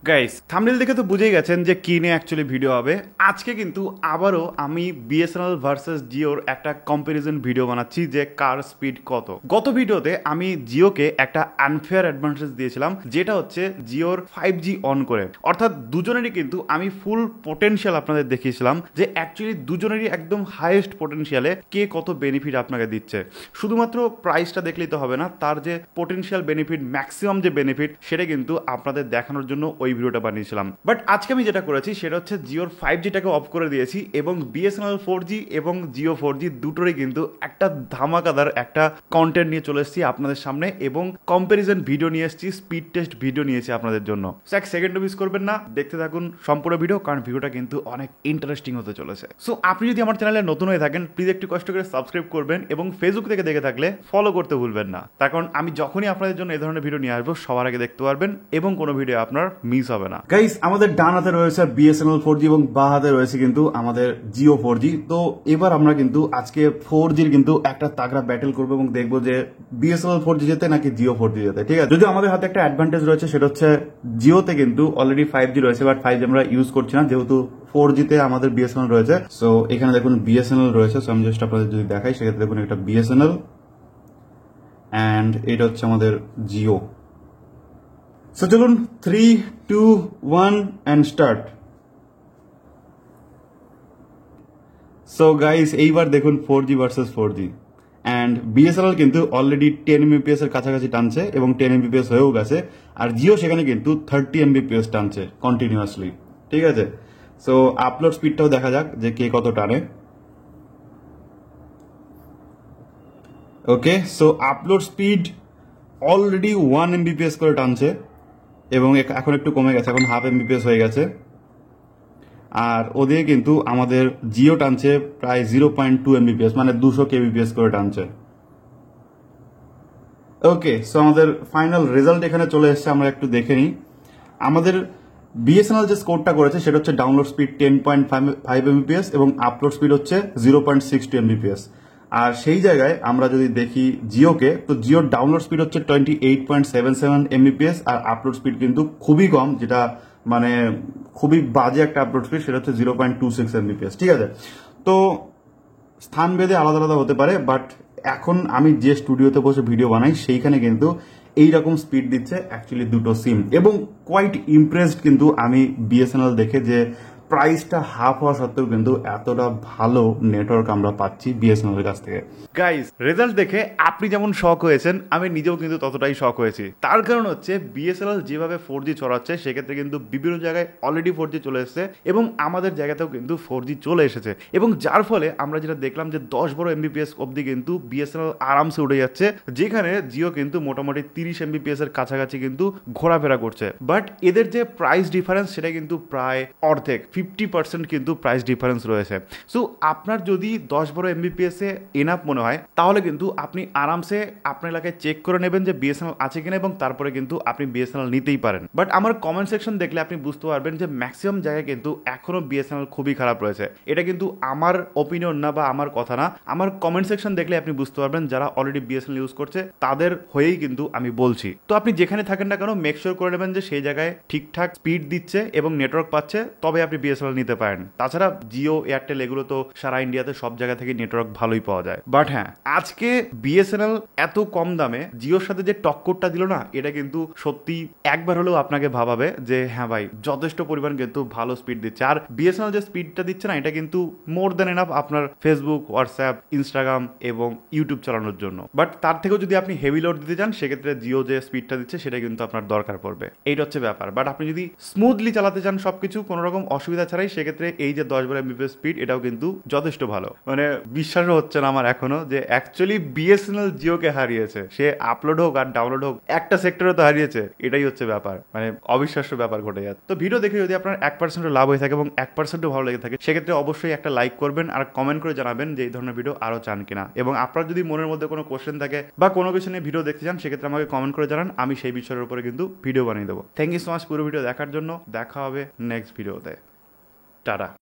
Guys thumbnail দেখে তো বুঝেই গেছেন যে কি নিয়ে অ্যাকচুয়ালি ভিডিও হবে। আজকে কিন্তু আবারও আমি বিএসএনএল ভার্সেস জিওর একটা কম্পারিজন ভিডিও বানাচ্ছি যে কার স্পিড কত। গত ভিডিওতে আমি জিওকে একটা আনফেয়ার অ্যাডভান্টেজ দিয়েছিলাম, যেটা হচ্ছে জিওর 5G অন করে, অর্থাৎ দুজনেরই কিন্তু আমি ফুল পোটেনশিয়াল আপনাদের দেখিয়েছিলাম যে অ্যাকচুয়ালি দুজনেরই একদম হাইয়েস্ট পোটেনশিয়ালে কে কত বেনিফিট আপনাকে দিচ্ছে। শুধুমাত্র প্রাইসটা দেখলেই তো হবে না, তার যে পোটেনশিয়াল বেনিফিট, ম্যাক্সিমাম যে বেনিফিট, সেটা কিন্তু আপনাদের দেখানোর জন্য ওই ভিডিওটা বানিয়েছিলাম। বাট আজকে আমি যেটা করেছি সেটা হচ্ছে জিওর 5Gটাকে অফ করে দিয়েছি এবং বিএসএনএল 4G এবং জিও 4G দুটোরই কিন্তু একটা ধামাকাদার একটা কন্টেন্ট নিয়ে চলে এসেছি আপনাদের সামনে এবং কম্পারিজন ভিডিও নিয়ে এসেছি, স্পিড টেস্ট ভিডিও নিয়েছি আপনাদের জন্য। এক সেকেন্ডও মিস করবেন না, দেখতে থাকুন সম্পূর্ণ ভিডিও, কারণ ভিডিওটা কিন্তু অনেক ইন্টারেস্টিং হতে চলেছে। সো আপনি যদি আমার চ্যানেলে নতুন হয়ে থাকেন প্লিজ একটু কষ্ট করে সাবস্ক্রাইব করবেন এবং ফেসবুক থেকে দেখে থাকলে ফলো করতে ভুলবেন না, তার কারণ আমি যখনই আপনাদের জন্য এই ধরনের ভিডিও নিয়ে আসবো সবার আগে দেখতে পারবেন এবং কোনো ভিডিও আপনার মিস হবে না। গাইস আমাদের ডান হাতে রয়েছে বিএসএনএল 4G এবং বাঁ হাতে রয়েছে কিন্তু আমাদের জিও 4G। তো এবার আমরা কিন্তু আজকে 4Gর কিন্তু একটা তাগড়া ব্যাটেল করবো এবং দেখবো যে বিএসএনএল 4G যেতে নাকি জিও 4G যেতে। ঠিক আছে, যদি আমাদের হাতে একটা অ্যাডভান্টেজ রয়েছে সেটা হচ্ছে জিওতে কিন্তু অলরেডি 5G রয়েছে, বাট 5G আমরা ইউজ করছি না যেহেতু 4G তে আমাদের বিএসএনএল রয়েছে। সো এখানে দেখুন বিএসএনএল রয়েছে। সো আমি জাস্ট আপনাদের যদি দেখাই সেক্ষেত্রে দেখুন একটা বিএসএনএল অ্যান্ড এটা হচ্ছে আমাদের জিও। সো চলুন 3, 2, 1 অ্যান্ড স্টার্ট। সো গাইস এইবার দেখুন 4G versus 4G and BSNL কিন্তু অলরেডি 10 Mbps এর কাছাকাছি টানছে এবং 10 Mbps হয়েও গেছে, আর জিও সেখানে কিন্তু 30 Mbps টানছে কন্টিনিউয়াসলি। ঠিক আছে, সো আপলোড স্পিডটাও দেখা যাক যে কে কত টানে। Okay, so upload speed already 1 Mbps করে টানছে এবং এখন একটু কমে গেছে, এখন হাফ Mbps হয়ে গেছে। আর ওদিকে কিন্তু আমাদের জিও টানছে প্রায় 0.2 Mbps, মানে 200 kbps করে টানছে। ওকে, সো আমাদের ফাইনাল রেজাল্ট এখানে চলে এসেছে, আমরা একটু দেখে নিই। আমাদের বিএসএনএল যে স্কোরটা করেছে সেটা হচ্ছে ডাউনলোড স্পিড 10.5 Mbps এবং আপলোড স্পিড হচ্ছে 0.62 Mbps। আর সেই জায়গায় আমরা যদি দেখি জিওকে, তো জিওর ডাউনলোড স্পিড হচ্ছে 28.77 Mbps আর আপলোড স্পিড কিন্তু খুবই কম, যেটা মানে খুবই বাজে একটা আপলোড স্পিড, সেটা হচ্ছে 0.26 Mbps। ঠিক আছে, তো স্থান ভেদে আলাদা আলাদা হতে পারে, বাট এখন আমি যে স্টুডিওতে বসে ভিডিও বানাই সেইখানে কিন্তু এইরকম স্পিড দিচ্ছে অ্যাকচুয়ালি দুটো সিম, এবং কোয়াইট ইমপ্রেসড কিন্তু আমি বিএসএনএল দেখে যে প্রাইসটা হাফ হওয়া সত্ত্বেও কিন্তু এতটা ভালো নেটওয়ার্ক আমরা পাচ্ছি বিএসএনএল এর কাছ থেকে। গাইস রেজাল্ট দেখে আপনি যেমন শক হয়েছেন আমি নিজেও কিন্তু ততটাই শক হয়েছি। তার কারণ হচ্ছে বিএসএনএল যেভাবে 4G ছড়াচ্ছে সেক্ষেত্রে কিন্তু বিভিন্ন জায়গায় অলরেডি 4G চলে এসেছে এবং আমাদের জায়গাতেও কিন্তু 4G চলে এসেছে, এবং যার ফলে আমরা যেটা দেখলাম যে 10-12 Mbps অবধি কিন্তু বিএসএনএল আরামসে উঠে যাচ্ছে, যেখানে জিও কিন্তু মোটামুটি 30 Mbps এর কাছাকাছি কিন্তু ঘোরাফেরা করছে। বাট এদের যে প্রাইস ডিফারেন্স সেটা কিন্তু প্রায় অর্ধেক, 50% কিন্তু প্রাইস ডিফারেন্স রয়েছে। সো আপনার যদি 10-12 Mbps এ এনাফ মনে হয় তাহলে কিন্তু আপনি আরামসে আপনার এলাকায় চেক করে নেবেন যে বিএসএনএল আছে কিনা এবং তারপরে কিন্তু আপনি বিএসএনএল নিতেই পারেন। বাট আমার কমেন্ট সেকশন দেখলে আপনি বুঝতে পারবেন যে ম্যাক্সিমাম জায়গায় কিন্তু এখনো বিএসএনএল খুবই খারাপ রয়েছে। এটা কিন্তু আমার ওপিনিয়ন না বা আমার কথা না, আমার কমেন্ট সেকশন দেখলে আপনি বুঝতে পারবেন যারা অলরেডি বিএসএনএল ইউজ করছে তাদের হয়েই কিন্তু আমি বলছি। তো আপনি যেখানে থাকেন না কেন মেক শিওর করে নেবেন যে সেই জায়গায় ঠিকঠাক স্পিড দিচ্ছে এবং নেটওয়ার্ক পাচ্ছে, তবে আপনি বিএসএনএল নিতে পারেন। তাছাড়া জিও, এয়ারটেল এগুলো তো সারা ইন্ডিয়াতে সব জায়গা থেকে নেটওয়ার্ক ভালোই পাওয়া যায়। বাট হ্যাঁ, আজকে বিএসএনএল এত কম দামে জিওর সাথে যে টক্করটা দিল না, এটা কিন্তু সত্যি একবার হলেও আপনাকে ভাবাবে যে হ্যাঁ ভাই যথেষ্ট পরিমাণ কিন্তু ভালো স্পিড দিচ্ছে। আর বিএসএনএল যে স্পিডটা দিচ্ছে না, এটা কিন্তু মোর দ্যান এনাফ আপনার ফেসবুক, হোয়াটসঅ্যাপ, ইনস্টাগ্রাম এবং ইউটিউব চালানোর জন্য। বাট তার থেকেও যদি আপনি হেভি লোড দিতে চান সেক্ষেত্রে জিও যে স্পিডটা দিচ্ছে সেটা কিন্তু আপনার দরকার পড়বে, এইটা হচ্ছে ব্যাপার। বাট আপনি যদি স্মুথলি চালাতে চান সবকিছু কোনো রকম অসুবিধা ছাড়াই, সেক্ষেত্রে এই যে 10-12 Mbps স্পিড এটাও কিন্তু যথেষ্ট ভালো। মানে বিশ্বাসও হচ্ছে না আমার এখনো যে অ্যাকচুয়ালি বিএসএনএল জিওকে হারিয়েছে, সে আপলোড হোক আর ডাউনলোড হোক একটা সেক্টরে তো হারিয়েছে, এটাই হচ্ছে ব্যাপার, মানে অবিশ্বাস্য ব্যাপার ঘটে যাচ্ছে। তো ভিডিও দেখে যদি আপনার 1% লাভ হয়ে থাকে এবং 1% ভালো লেগে থাকে সেক্ষেত্রে অবশ্যই একটা লাইক করবেন আর কমেন্ট করে জানাবেন যে এই ধরনের ভিডিও আরো চান কিনা, এবং আপনার যদি মনের মধ্যে কোনো কোশ্চেন থাকে বা কোনো কিছু নিয়ে ভিডিও দেখতে চান সেক্ষেত্রে আমাকে কমেন্ট করে জানান, আমি সেই বিষয়ের উপরে কিন্তু ভিডিও বানিয়ে দেবো। থ্যাংক ইউ সো মাচ পুরো ভিডিও দেখার জন্য, দেখা হবে নেক্সট ভিডিওতে। টাটা।